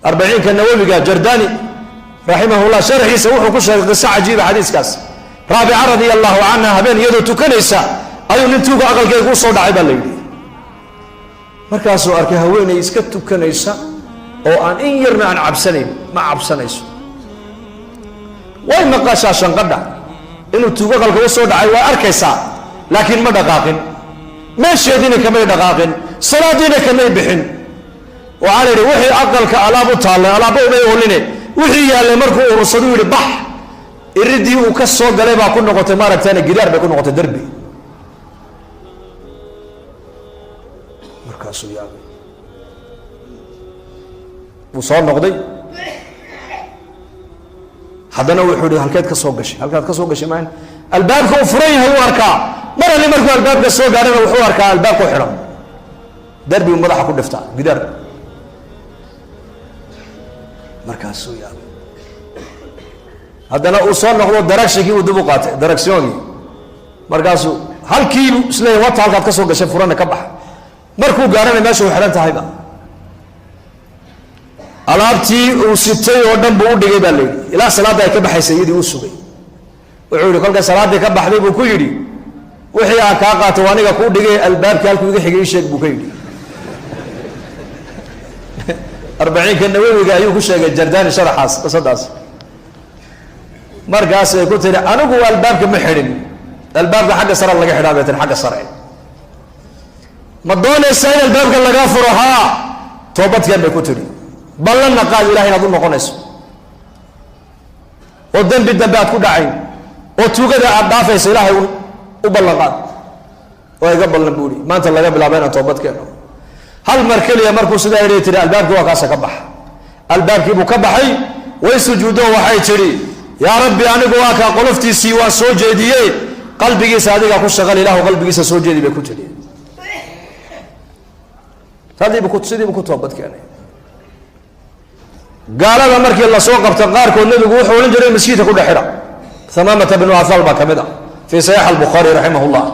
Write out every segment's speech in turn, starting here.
40 كالنووي جرداني رحمه الله شرحي سوحه كشف قصة عجيبة حديث كاس رابعة رضي الله عنها هبين يدو تكنيسة أيو ننتوق أقل كي يقول صوت عيبا ليلي مركاسو أركي هويني يسكت تكنيسة أو أن إن يرمي عن عبسنين ما عبسنيسو وين مقاشا شنقدع إنو توق أقل كي صوت عيبا أركيسا لكن ما دقاقن ما شهديني كما يدقاقن صلاة كما يبحن وعلى وحي أقل كألابو طالة ألابو ما يقوليني وحي يالي مركو ورصدو يلي بح الردي وكسو قليبا كل نقطة مارك تاني قدار بيكون نقطة دربي مركاسو يابي وصار نقضي حدنا وحولي هالكاد كسو قشي هالكاد كسو قشي معين الباب كو فريه هو أركا مرة اللي مركو الباب كسو قارنا وحو أركا الباب كو حرام دربي ومضحة كل دفتع قدار مركاسو يابي هذا أنا أصلا نقول دركشي ودبوقات دركسيوني مركاسو هل كيلو سليه وقت هالكاد كسو قشي فرانا كبح مركو قارنا ماشي وحرانتها هيدا alaabtii uu sitay oo dhan buu u dhigay baa leeyahay ilaa salaada ay ka baxay sayidii uu sugay wuxuu yiri kolka salaadii ka baxday buu ku yiri wixii aan ka qaato aniga ku dhigay albaabka halkuu iga xigay sheeg buu ka yiri 40 kan nawawiga ayuu ku sheegay jardani sharaxaas qasadaas markaas ay ku tiri anigu albaabka ma xidhin albaabka xagga sare laga xidhaa tan xagga sare ma doonaysaa in albaabka laga furo ha toobadkan bay ku tiri بلنا قال إلهي نظن قنيس والذنب الدبات كل عين وتوجد الضعف إلهي وبلغات ويقبل نبولي ما أنت الله قبل عبينا توبت كأنه هل مركلي يا مركوس ده يريد الباب جوا كاسة كبح الباب كيبو كبحي ويسجدوا وحي تري يا ربي أنا جواك قلفتي سوى سوجدي قلبي صادق أخش شغال إله وقلبي سوجدي بكتلي هذه بكتسدي بكتوبت كأنه قال هذا مركي الله سوق بتقارك والنبي يقول حول جري مسكيته كل حرة ثمامة بن عثال كمدا في صحيح البخاري رحمه الله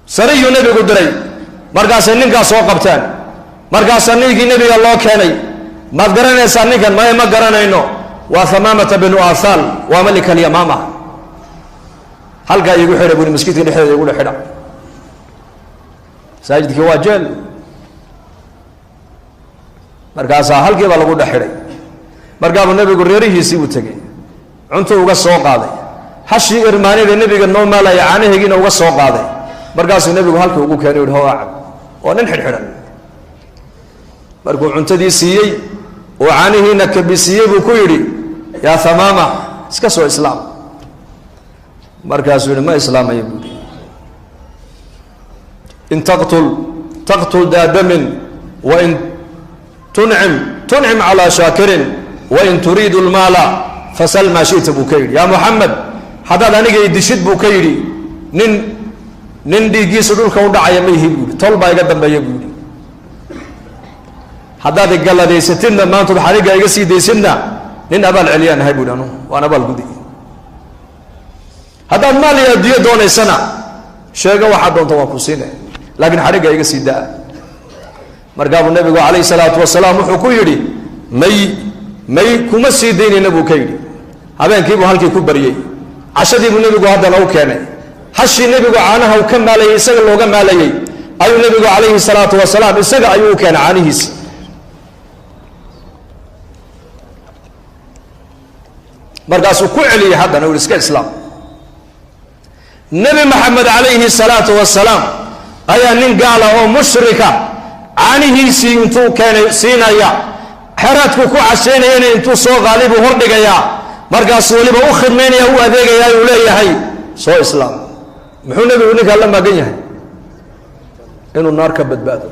سري النبي قدري مرقا سنين قا سوق بتان مرقا سنين النبي الله كاني ما قرنا سنين كان ما قرنا إنه وثمامة بن عثال وملك اليمامة هل قا يقول حرة بن مسكيته كل حرة يقول حرة ساجد كواجل markaasaa halkii baa lagu dhaxidhay markaabuu nabigu reerihiisii u tagay cunto uga soo qaaday hashii irmaanida nabiga noo maalaya caanaheegiina uga soo qaaday markaasuu nabigu halkii ugu keenay uu hawaac oo nin xidhxidhan markuu cuntadii siiyey oo caanihiina kabisiyey buu ku yidhi yaa thamaama iska soo islaam markaasuu yidhi ma islaamaya buu yidhi in taqtul daa damin wa in تنعم على شاكر وإن تريد المال فسل ما شئت بكيري يا محمد هذا أنا جاي دشيت بكيري نن دي جيس دول كون دعية ما يهيبولي طلبة يقدم بيجولي هذا الجل ده ستنا ما أنتم حريقة يجسي ده سنة نن أبى العليان هيبولي أنا وأنا أبى الجودي هذا المال يديه دون السنة شيء واحد دون توقفسينه لكن حريقة يجسي ده مرقاب النبي عليه الصلاة والسلام وحكو يري مي كما سيديني نبو كيري هبين كيبو هالكي كبريي عشدي النبي هذا لو كان حشي النبي عنها وكم عليه يسقى لو كم عليه أي النبي عليه الصلاة والسلام يسقى أيوه كان عنه مرقاسو كعلي هذا نقول اسك الإسلام النبي محمد عليه الصلاة والسلام أيا نين قال أو مشركة caanihiisii intuu keenay siinaya xeraadku ku casheynayana intuu soo qaalibu hordhigaya markaas waliba u khidmeynaya u adeegaya uu leeyahay soo islaam muxuu nabigu ninka la magan yahay inuu naar ka badbaado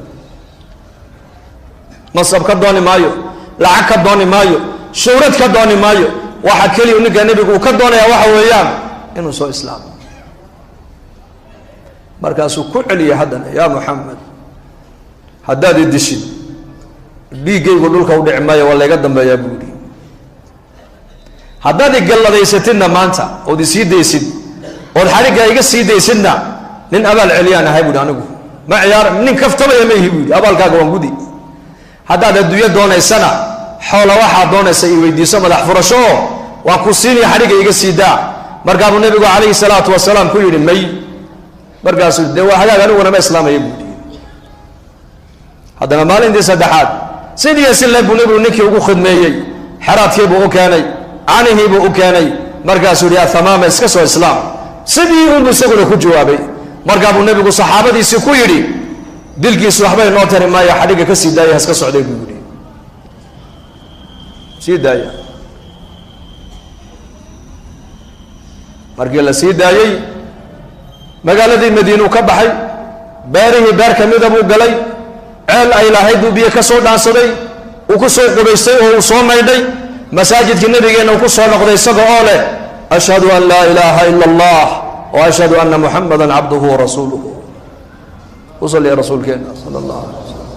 masab ka dooni maayo lacag ka dooni maayo shuhrad ka dooni maayo waxa kaliya ninka nabigu ka doonaya waxa weeyaan inuu soo islaam markaas uu ku celiya haddana yaa Muhammad haddaad idishid dhiigaygu dhulka u dhici maayo waa layga dambeeyaa buuri haddaad igalladaysatinna maanta ood isii daysid ood xarigga iga sii daysidna nin abaal celiyaan ahay buuri anigu ma ciyaar nin kaftamaya ma ihi buuri abaalkaaga waan gudi haddaad adduunyo doonaysana xoola waxaad doonaysa i weydiiso madax furasho oo waan ku siinaya xadhigga iga sii daa markaabuu nebigu calayhi salaatu wasalaam ku yidhi may markaasuu dee waa hagaag aniguna ma islaamaya buu yidhi haddana maalintii saddexaad sidii sile buu nebigu ninkii ugu khidmeeyey xeraadkiibuu u keenay canihiibuu u keenay markaasuu yidhi athamaama iska soo islaam sidii unbu isaguna ku jawaabay markaabuu nebigu saxaabadiisii ku yidhi dilkiisu waxbay noo tari maayo xadhigga ka sii daaya haska socday buu yidhi sii daaya markii la sii daayey magaaladii madiinuu ka baxay beerihii beer ka mida buu galay ceel ay lahayd buu biyo ka soo dhaansaday uu ku soo qubaystay oo uu soo maydhay masaajidkii nabigeenna uu ku soo noqday isaga oo leh ashhadu an laa ilaaha ila allah wa ashhadu anna muxamadan cabduhu warasuuluhu usalliya rasuulkeenna sala allahu alay wasalam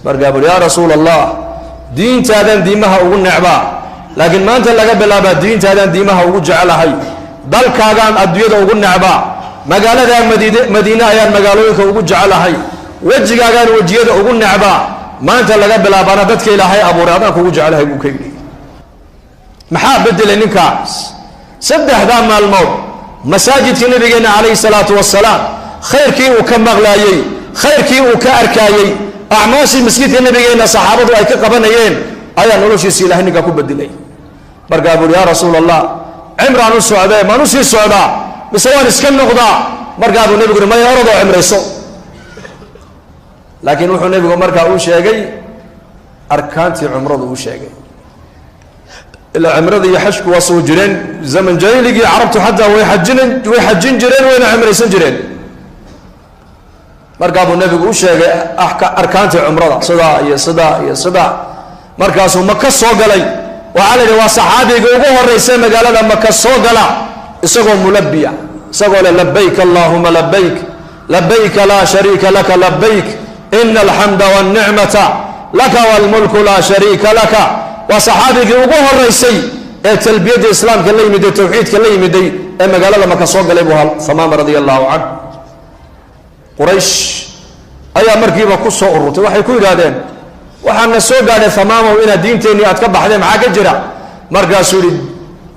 markaa buri yaa rasuula allah diintaadan diimaha ugu necbaa laakiin maanta laga bilaabaa diintaadan diimaha ugu jecelahay dalkaagaan adduunyada ugu necbaa magaaladaa madiine ayaan magaalooyinka ugu jecelahay wejigaagaan wejiyada ugu necbaa maanta laga bilaabaana dadka ilaahay abuuray adaan kugu jecelahay buu ka yidhi maxaa bedelay ninkaas saddexdaa maalmood masaajidkii nabigeenna calayhi salaatu wasalaam khayrkii uu ka maqlaayey khayrkii uu ka arkaayey acmaashii masjidka nabigeenna saxaabadu ay ka qabanayeen ayaa noloshiisi ilahay ninkaa ku bedelay markaa buuri yaa rasuula allah cimraan u socdee maan u sii socdaa mise waan iska noqdaa markaa buu nebigu uhi maya oradoo cimrayso laakiin wuxuu nebigu markaa uu sheegay arkaantii cumradu uu sheegay ilaa cimrada iyo xajku waa soo jireen zaman jahligii carabtu xataa way xajin jireen wayna cimraysan jireen markaa buu nebigu u sheegay arkaantii cumrada sidaa iyo sidaa iyo sidaa markaasuu maka soo galay waxaa la yidhi waa saxaabiga ugu horreysay magaalada maka soo gala isagoo mulabiya isagoo leh labayk allahuma labayk labayka laa shariika laka labayk ina alxamda wاlnicmata laka wاlmulku laa shariika laka waa saxaabigii ugu horreysay ee talbiyadda islaamka la yimiday tawxiidka la yimiday ee magaalada maka soo galay buu hamaama radia allahu canhu quraysh ayaa markiiba ku soo ururtay waxay ku yidhaahdeen waxaana soo gaadhay hamaamow inaad diinteennii aad ka baxdeen maxaa ka jira markaasuu yidhi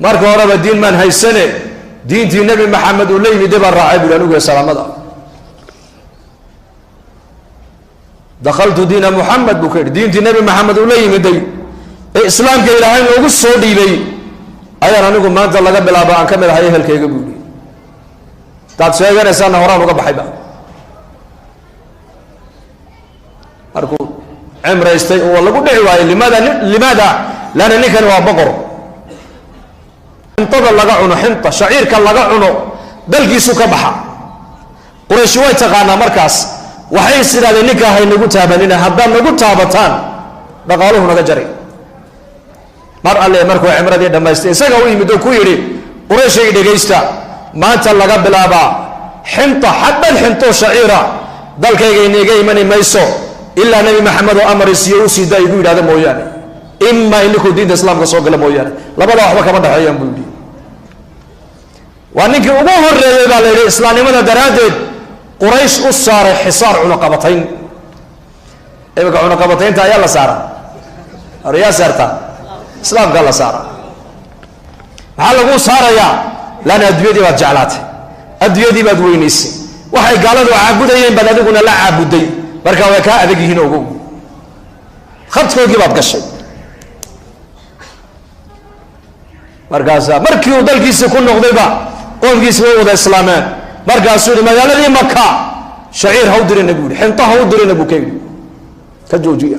marka horeba diin maan haysane diintii nebi maxamed uu la yimiday baan raacay buu anigu salaamada dakhaltu diina muxamed buu ka yidhi diintii nebi maxamed uu la yimiday ee islaamka ilaahay noogu soo dhiibay ayaan anigu maanta laga bilaabo aan ka mid ahay ehelkayga buu yidhi taad sheeganaysaana horaan uga baxayba markuu cimraystay oo lagu dhici waayey limaada laana ninkani waa boqor xintada laga cuno xinta shaciirka laga cuno dalkiisu ka baxa qurayshi way taqaanaa markaas waxay is idhahdeen ninkaa haynagu taabanina haddaad nagu taabataan dhaqaaluhu naga jari mar alle markuu cimradii dhammaystay isaga u yimid oo ku yidhi qurayshay dhegaysta maanta laga bilaabaa xinta xabban xinto shaciira dalkayga iniga imani mayso ilaa nebi maxamed oo amar isiiyo u sii daa igu yidhahda mooyaane imaa ininkuu diinta islaamka soo gala mooyaane labada waxba kama dhexeeyaan buu yidhi waa ninkii ugu horreeyey baa la yidhi islaamnimada daraaddeed quraysh u saaray xisaar cunaqabatayn imika cunaqabataynta ayaa la saara yaa saartaa islaamkaa la saara maxaa lagu saarayaa laana adduunyadii baad jeclaatay adduunyadii baad weynaysay waxay gaaladu caabudayeen baad adiguna la caabuday markaa way kaa adag yihiin ogow khadkoogii baad gashay markaasaa markii uu dalkiisii ku noqdayba qoomkiisi way wada islaameen markaasuu yihi magaaladii maka shaciir ha u dirina buu yihi xinto ha u dirina buu ka yidhi ka joojiya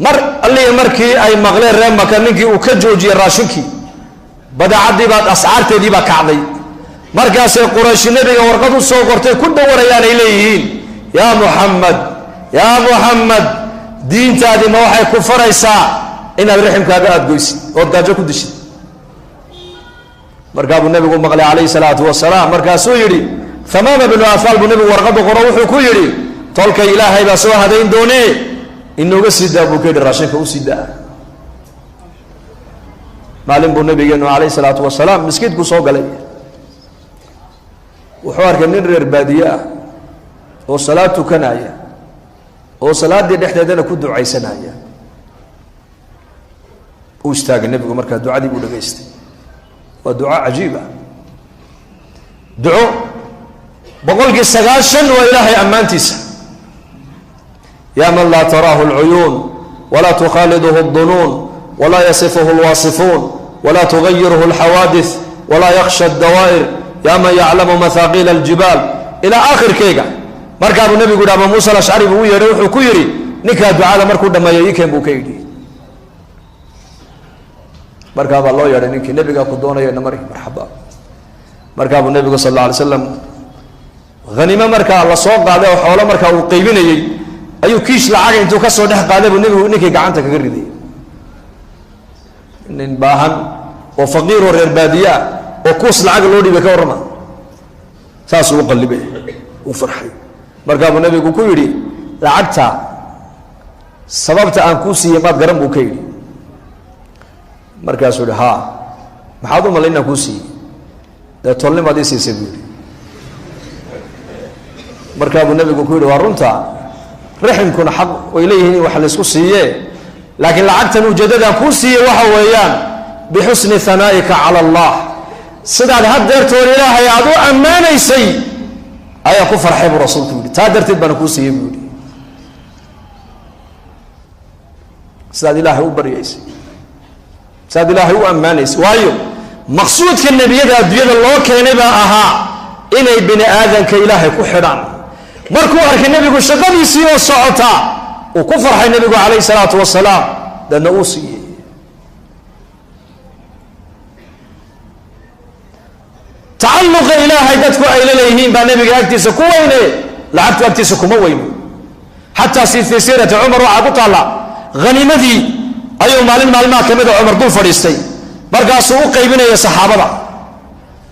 mar allihii markii ay maqleen reer maka ninkii uu ka joojiyey raashinkii badeecadii baad ascaarteedii baa kacday markaasay qurayshi nebiga warqad u soo qortay ku dhawarayaan ay leeyihiin yaa muxamed diintaadii ma waxay ku faraysaa inaad raximkaaga aada goysid ood gaajo ku dishid markaa buu nebigu maqlay calayhi salaatu wasalaam markaasuu yidhi hamaama binu afaal buu nebigu warqaddu qoro wuxuu ku yidhi tolkay ilaahay baa soo hadayn doonee inooga sii daa buu ka yidhi raashinka u sii daa maalin buu nabigeenu calayhi salaatu wasalaam miskiidku soo galay wuxuu arkay nin reer baadiye ah oo salaad tukanaya oo salaadii dhexdeedana ku ducaysanaya uu istaagay nabigu markaa ducadii uu dhageystay waa duco cajiib ah duco boqolkii 90 waa ilaahay ammaantiisa ya man la tarahu al-uyun wala tukhaliduhu ad-dunun wala yasifuhu al-wasifun wala tughayyiruhu al-hawadith wala yakhsha ad-dawa'ir ya man ya'lamu mathaqil al-jibal ila akhir kayga markaa uu nabigu Abu Musa al-Ash'ari uu yeeray wuxuu ku yiri ninka ducada markuu dhameeyay keen buu ka yidhi markaa baa loo yeeray ninkii nabiga ku doonayay namari marxaba markaa uu nabigu sallallahu alayhi wasallam ghanima markaa la soo qaaday oo xoolo markaa uu qaybinayay ayuu kiish lacag intuu ka soo dhex qaaday buu nabigu ninkii gacanta kaga riday nin baahan oo faqiir oo reer baadiya oo kuus lacag loo dhibay ka warama saas uu qalbay uu farxay markaa uu nabigu ku yiri lacagta sababta aan ku siiyay maad garan buu ka yiri markaas uu ha maxaad u malaynaa ku siiyay da tolnimadii siisay buu markaa uu nabigu ku yiri waa runta riximkuna xaq way leeyihiin wax la isku siiyay laakiin lacagtan ujeedada ku siiyay waxa weeyaan bihusni thanaa'ika ala Allah sidaad hadeertoon ilaahay aad u ammaanaysay ayaa ku farxay buu rasuulku yiri taa darteed baan ku siiyay buu yiri sidaad ilaahay u bariyaysay sidaad ilaahay u ammaanaysay waayo maqsuudka nabiyada adduunyada loo keenay baa ahaa inay bini aadanka ilaahay ku xidhaan markuu arkay nabigu shaqadiisii oo socota uu ku farxay nabigu calayhi salaatu wasalaam dana uu siiyay تعلق إلهي دتكو أي لليهين بنبي أكتيس كوينه لعبت أكتيس كوما وينه حتى في سيرة عمر وعبد الله غنيمتي أيوم مال ما كمد عمر دول فريستي مرقاسو قيبنا يا صحابة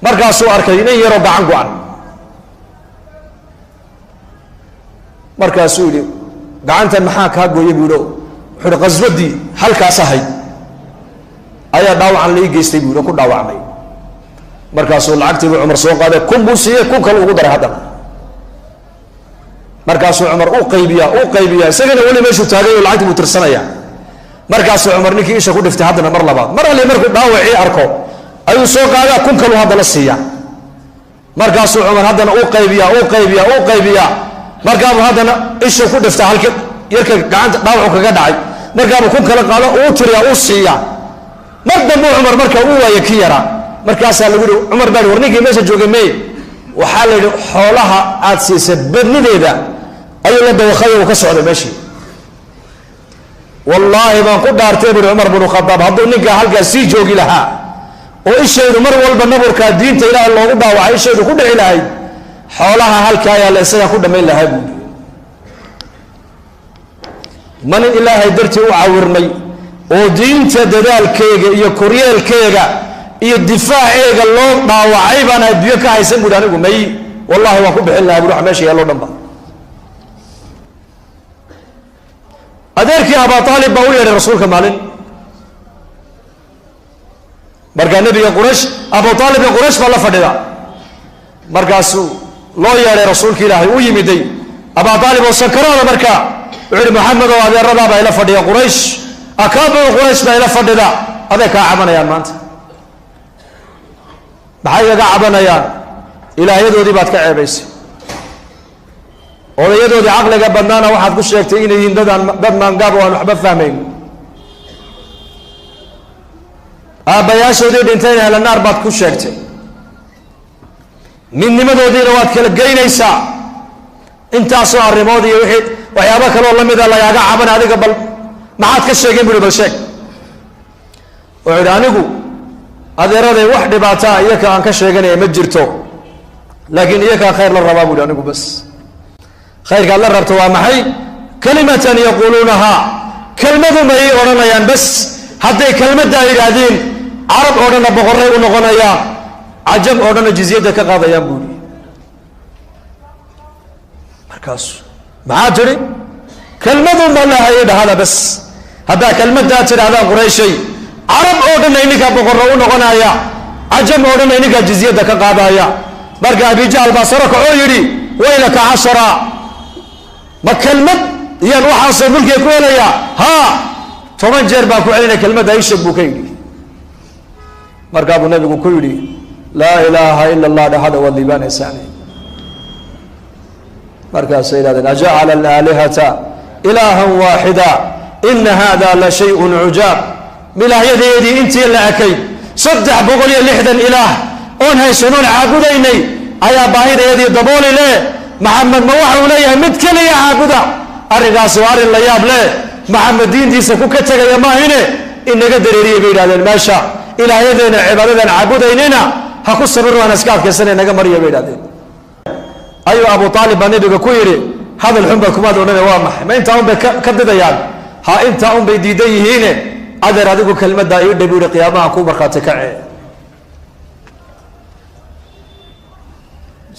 مرقاسو أركيني يربع عنقوان مرقاسو لي قعنت المحاك هاقو يبيرو حر غزودي حلقة صحي أيا داوعا لي جيستي بيرو كل داوعا مي markaasuu lacagtii Umar soo qaaday kun buu siiyay kun kale ugu daray hadana markaasuu Umar u qaybiya isagana wali meeshu taagay oo lacagtii uu tirsanaya markaasuu Umar ninkii isha ku dhiftay hadana mar labaad mar alle markuu dhaawacii arko ayuu soo qaaday kun kale hadana siiya markaasuu Umar hadana u qaybiya markaasuu hadana isha ku dhiftay halka yarka gacanta dhaawacu kaga dhacay markaasuu kun kale qaado uu tiriya uu siiya mardan Umar markaa uu waayay ki yara markaas la yiri Umar baa warnigii meesha joogay may waxa la yiri xoolaha aad siisay badnideeda ayuu la dawaqay oo ka socday meeshii wallahi baan ku dhaartay Umar ibn Khattab haduu ninka halka si joogi lahaa oo isheedu mar walba nabarka diinta Ilaahay loogu dhaawacay isheedu ku dhici lahayd xoolaha halka ayaa la isaga ku dhameyn lahaa buu man Ilaahay dartii u caawirnay oo diinta dadaalkeega iyo koryeelkeega iyo difaaceega loo dhaawacay baan adduunyo ka haysan buu anigu may wallahi waan ku bixin lahaa ruux meesha yaallo dhanba adeerkii Abu Talib baa u yeeray rasuulka maalin markaa nabiga Quraysh Abu Talib Quraysh baa la fadhida markaasuu loo yeeray rasuulka Ilaahay u yimiday Abu Talib oo sakarada markaa wuxuu Muhammad oo adeerada baa ila fadhiya Quraysh akaaba Quraysh baa ila fadhida adeerka cabanayaan maanta maxay uga cabanayaan ilaahayadoodii baad ka ceebaysay odayadoodii aqliga badnaana waxaad ku sheegtay inay yihiin dad maangaab oo aan waxba fahmayn aabayaashoodii dhintayna hela naar baad ku sheegtay midnimadoodiina waad kala geynaysaa intaasoo arrimood iyo wixii waxyaabo kaloo la mida lagaaga cabanay adiga bal maxaad ka sheegeen buu bal sheeg wuxuu anigu adeeraday wax dhibaato iyaka aan ka sheeganay ma jirto laakiin iyaka khayr la rabaa buu anigu bas khayrka la rabto waa maxay kalimatan yaqulunaha kalmadu may oranayaan bas haday kalmada yiraahdeen arab orana boqoray u noqonaya ajab orana jizyada ka qaadayaan buu markaas maxaa jiri kalmadu ma lahayd hada bas hada kalmada tiraahdaa Qurayshay arab orana ininka boqoray u noqonaya ajab orana ininka jizyada ka qaadaya marka Abi Jahl basaraka oo yiri waylaka 10 ma kalmad iyaan waxaasoo mulkiga ku helayaa haa 10 jeer baa ku celinaya kelmadda ishag buu ka yidhi markaa buu nabigu ku yidhi laa ilaaha ila allah dhahada waad liibaanaysaane markaasay yidhahdeen ajacala alaalihata ilaahan waaxida ina hada la shayun cujaab ilaahyadeedii intii la ekay 360 ilaah oon haysanoon caabudaynay ayaa baahideedii dabooli leh maxamed ma waxau leeyahay mid keliya caabuda arrinkaasi waa arrin la yaab leh maxamed diintiisa ku ka tegaya maahine inaga dareeriyay bay yidhahdeen meesha ilaahyadeena cibaadadan caabudaynayna ha ku sabir waan iska adkaysana naga mariya bay yidhahdeen ayuu abu aalib baa nabiga ku yidhi hadal xun baa kumaad odhanaya waa maxay ma intaa un bay ka didayaan ha intaa un bay diidan yihiine adeer adigu kelmaddaa ii dhab yidhi qiyaamaha ku markhaati kacee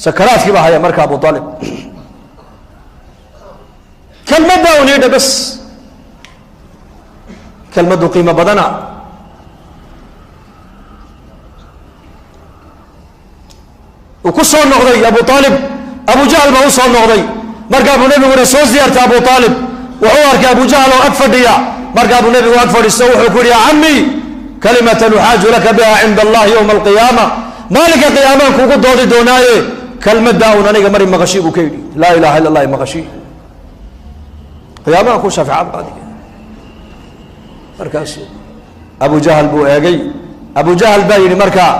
sakaraadkii baa haya marka abu aalib kelmaddaa un ii dhab bas kelmaddu qiimo badana uu ku soo noqday abu aalib abu jahl baa u soo noqday markaa buu nabigu uri soo ziyaartay abu aalib wuxuu arkay abu jahl oo ag fadhiya markaa buu nabigu ag fadhiisto wuxuu ku yidhi ya cammi kalimatan uxaaju laka biha cinda allahi yowma alqiyaama maalinka qiyaamaan kuugu doodi doonaaye kelmaddaa un aniga mari maqashi buu ka yidhi laa ilaha illa allahi maqashi qiyaamaha ku shafeecad qaadiga markaasu abu jahl buu eegay abu jahl baa yidhi markaa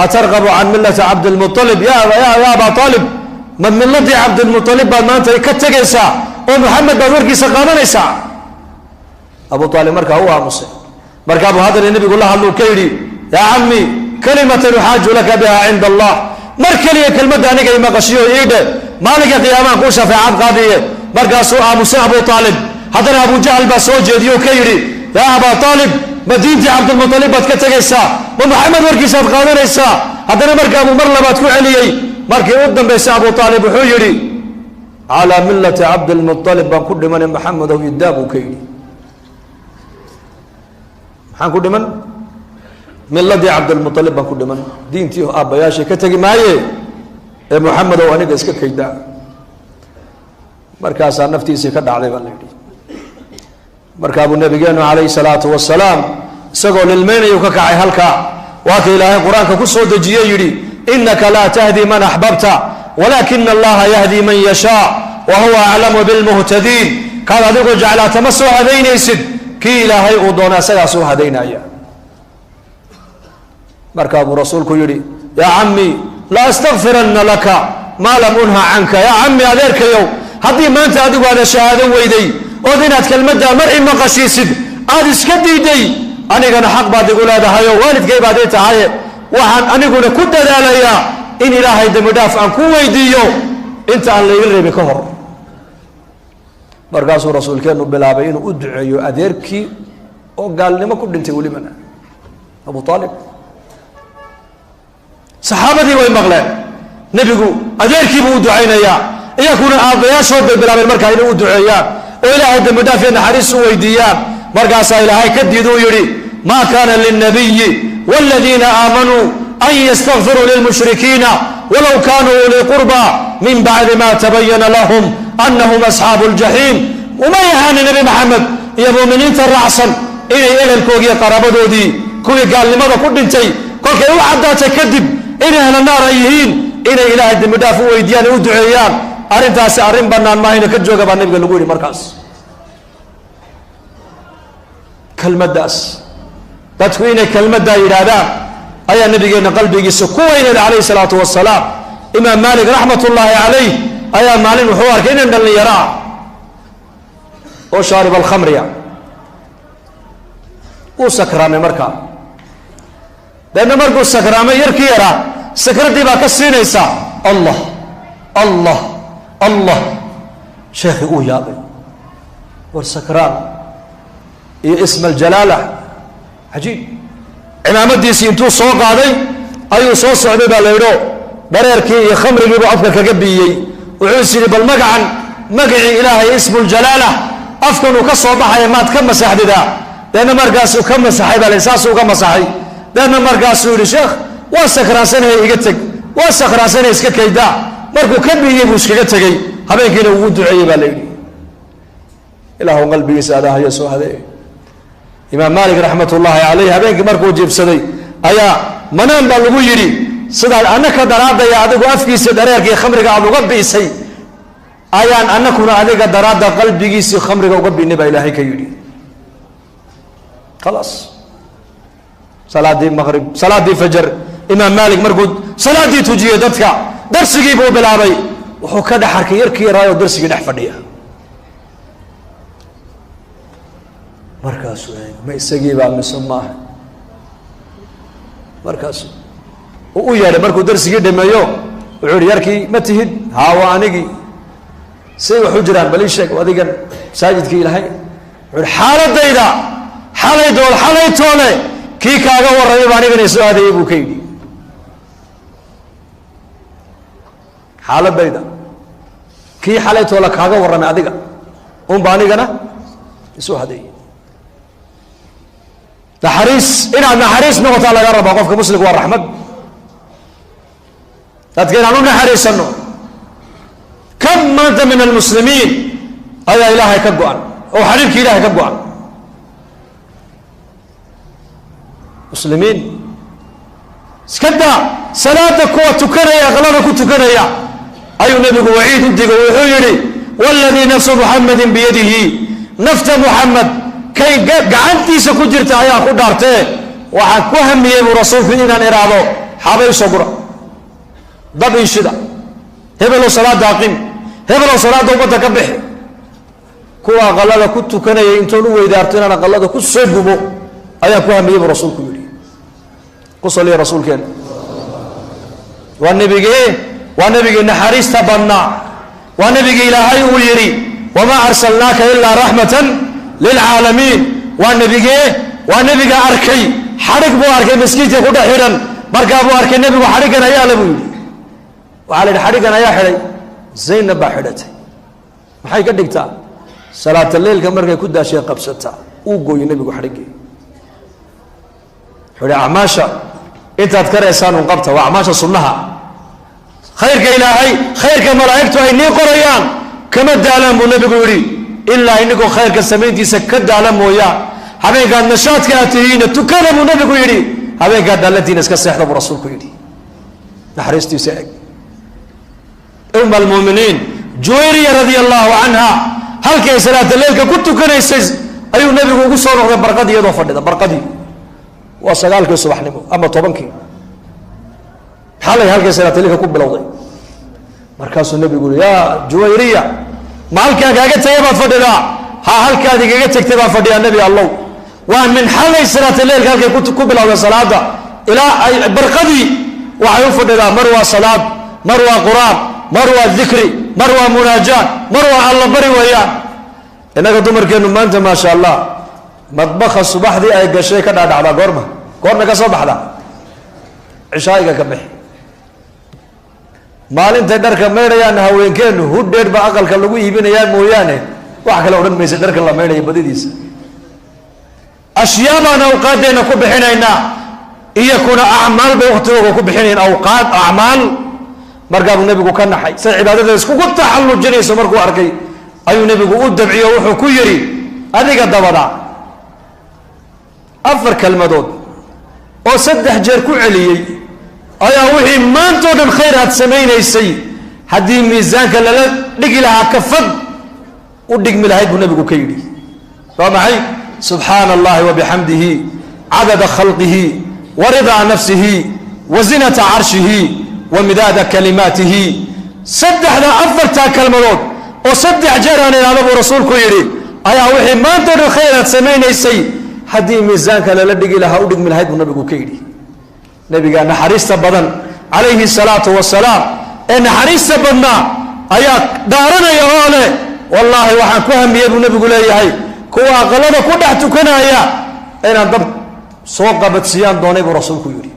atarqabu can millati cabdilmualib ya aba aalib ma milladii cabdilmualib baad maanta ka tegaysaa oo maxamed baad warkiisa qaadanaysaa abu aalib markaa u aamusay markaabuu haddana nebigu la hadluu ka yidhi yaa cammi kalimatan uxaaju laka biha cinda allah mar keliya kelmadda aniga i maqashiyo iidhe maalinka qiyaamaha kuu shafeecad qaadiye markaasuu aamusay abu aalib haddana abu jahl baa soo jeediye o ka yidhi yaa aba aalib ma diintii cabdilmualib baad ka tegaysaa ma maxamed warkiisaad qaadanaysaa haddana markaabuu mar labaad ku celiyey markii u dambaysay abu aalib wuxuu yidhi calaa millati cabdilmualib baan ku dhimane maxamedow idaa buu ka yidhi maxaan ku dhiman milladii cabdilmualib baan ku dhiman diintii aabbayaashay ka tegi maaye ee maxamedow aniga iska kaydaa markaasaa naftiisii ka dhacday baa la yidhi markaabuu nabigeenu calayhi salaatu wasalaam isagoo lilmaynayu ka kacay halkaa waa ka ilaahay qur-aanka ku soo dejiye yidhi inaka laa tahdi man axbabta walaakina allaha yahdi man yashaa wa huwa aclamu bilmuhtadiin kaad adigoo jeclaata ma soo hadaynaysid kii ilaahay uu doona isagaa soo hadaynaya markaa buu rasuulku yidhi yaa cammi la astakfiranna laka maa lam unha canka yaa cammi adeerkayow haddii maanta adigu aada shahaado weyday ood inaad kelmaddaa mar i maqashiisid aad iska diiday anigana xaq baad igu leedahayo waalidkay baad ii tahaye waxaan aniguna ku dadaalayaa in ilaahay dembi dhaaf aan ku weydiiyo inta aan layga reebin ka hor markaasuu rasuulkeennu bilaabay inuu u duceeyo adeerkii oo gaalnimo ku dhintay welibana abu aalib saxaabadii way maqleen nebigu adeerkiibuu u ducaynayaa iyakuna aabbayaashood bay bilaabeen markaa inay u duceeyaan oo ilaahay dembi dhaaf iyo naxariis u weydiiyaan markaasaa ilaahay ka diid uu yidhi maa kaana lilnabiyi wاladiina aamanuu an ystakfiruu lilmushrikiina walow kaanuu ulii qurba min bacdi ma tabayana lahum anahum asxaabu اljaxiim uma yahaani nebi maxamed iyo muuminiinta raacsan inay ehelkoogii qaraabadoodii kuwii gaalnimada ku dhintay kolkay u caddaatay kadib inay ahla naar ay yihiin inay ilaahay dembi dhaaf u weydiiyaan ee u duceeyaan arrintaasi arrin bannaan maahayna ka jooga baa nabiga lagu yidhi markaas kelmaddaas dadku inay kelmaddaa yidhaahdaan ayaa nabigeenna qalbigiisa ku weyneed calayhi salaatu wasalaam imaam maalik raxmat ullaahi calayh ayaa maalin wuxuu arkay inan dhallinyaro ah oo shaarib alkhamriya uu sakraamay markaa deedna markuu sakraamay yarkii yaraa sakraddii baa ka siinaysa allah allah allah sheekhi uu yaabay war sakraan iyo isma aljalaala cajiib cimaamadiisii intuu soo qaaday ayuu soo socday baa la yidho dhareerkii iyo khamrigiibuu afka kaga biiyey wuxuu is yidhi bal magacan magacii ilaahay ismu ljalaala afkanuu ka soo baxaya maad ka masaxdidaa deedna markaasuu ka masaxay baa la saasuu ka masaxay deedna markaasuu yidhi sheekh waa sakraansanaya iga teg waa sakraansanaya iska kaydaa markuu ka biiyey buu iskaga tegey habeenkiina ugu duceeyey baa la yidhi ilaahu qalbigiisa adahaya soo hadee imaam maalik raxmatullaahi caleyh habeenkii markuu jiibsaday ayaa manaan baa lagu yidhi sidaad annaka daraadaya adigu afkiisa dhareerkii khamriga aad uga biisay ayaan annakuna adiga daraadda qalbigiisii khamriga uga biinay baa ilaahay ka yidhi khalaas salaadii maqrib salaadii fajar imaam maalik markuu salaadii tujiyey dadka darsigii buu bilaabay wuxuu ka dhex arkay yarkii yaraayo darsigii dhex fadhiya markaasuu ma isagiibaa mise maaha markaas uu u yeedhay markuu darsigii dhameeyo wuxuu yihi yarkii ma tihid haa waa anigii say wax u jiraan bal ii sheeg adigan masaajidkii ilahay wuxuu yihi xaaladayda xalay toole kii kaaga warramay baa anigana soo aadayay buu ka yidhi xaaladayda kii xalay toole kaaga warramay adiga unba anigana isoo hadeeyey naxariis inaad naxariis noqotaa laga rabaa qofka muslimka waa raxmad dadka inaan u naxariisano kam maanta min almuslimiin ayaa ilaahay ka go-an oo xariirkii ilaahay ka go-an muslimiin iska daa salaada kuwa tukanaya aqlada ku tukanaya ayuu nabigu waciid u digo wuxuu yihi waladii nafsu muxamadin biyadihi nafta muxamed kay gacantiisa ku jirta ayaa ku dhaartee waxaan ku hamiyey buu rasuulku inaan iraado xabay soo gura dab inshida hebelow salaada aqim hebelow salaada ummadda ka bixi kuwa aqalada ku tukanaya intoon u weydaarto inaan aqalada ku soo gubo ayaan ku hamiyey buu rasuulku yidhi ku saliya rasuulkeena waa nabigii naxariista badnaa waa nabigii ilaahay uu yidhi wamaa arsalnaaka ilaa raxmatan lilcaalamiin waa nabiga arkay xadhig buu arkay maskiidka ku dhex xidhan markaa buu arkay nebigu xadhiggan ayaa le buu yidhi waxaa la yidhi xadhiggan ayaa xidhay zaynab baa xidhatay maxay ka dhigtaa salaata leylka markay ku daashee qabsataa uu gooyey nebigu xadhiggii wuxuu ihi acmaasha intaad karaysaan un qabta waa acmaasha sunnaha khayrka ilaahay khayrka malaa'igtu ay nii qorayaan kama daalaan buu nebigu yidhi ilaa inigoo khayrka samayntiisa ka daala mooyaan habeenkaad nashaadka aad tihiina tukada buu nebigu yidhi habeenkaad daallantiina iska seexda buu rasuulku yidhi naxariistiisa eg umma almuuminiin juwayriya radia allahu canha halkay salaata leylka ku tukanaysay ayuu nebigu ugu soo noqday barqadii iyadoo fadhida barqadii waa 9kii subaxnimo ama 10kii xalay halkay salaata leylka ku bilowday markaasuu nebigu yidhi yaa juwayriya ma halkaan kaaga tegay baad fadhidaa ha halkaad igaga tegtay baan fadhiyaa nebi allow waa min xalay salaata leylka halkay ku bilowday salaada ilaa ay barqadii waxay u fadhidaa mar waa salaad mar waa quraan mar waa dikri mar waa munaajaat mar waa alla bari weeyaan innaga dumarkeennu maanta maasha allah madbakha subaxdii ay gashay ka dhaadhacdaa goorma ka soo baxdaa cishaa'iga ka bixi maalintay dharka maydhayaanna haweenkeennu hudheer ba aqalka lagu iibinayaa mooyaane wax kale odhan maysa dharkan la maydhaya badidiisa ashyaa baan awqaaddeenna ku bixinaynaa iyakuna acmaal bay waktigooga ku bixinayn awqaad acmaal markaabuu nebigu ka naxay say cibaadada iskugu taxallujinayso markuu arkay ayuu nebigu u dabciyo wuxuu ku yidhi adiga dabada 4 kelmadood oo 3 jeer ku celiyey ayaa wixii maantoo dhan khayr aad samaynaysay haddii miisaanka lala dhigi lahaa kafad u dhigmi lahayd buu nebigu ka yidhi waa maxay subxaana allahi wabixamdihi cadada khalqihi waridaa nafsihi wazinata carshihi wamidaada kalimaatihi 4 kelmadood oo 3 jeer aan idhaahdo buu rasuulku yidhi ayaa wixii maantoo dhan khayr aad samaynaysay haddii miisaanka lala dhigi lahaa u dhigmi lahayd buu nebigu ka yidhi nebiga naxariista badan calayhi salaatu wasalaam ee naxariista badnaa ayaa dhaaranaya oo leh wallaahi waxaan ku hamiyey buu nebigu leeyahay kuwa aqalada ku dhex tukanaya inaan dab soo qabadsiiyaan doonay buu rasuulku yidhi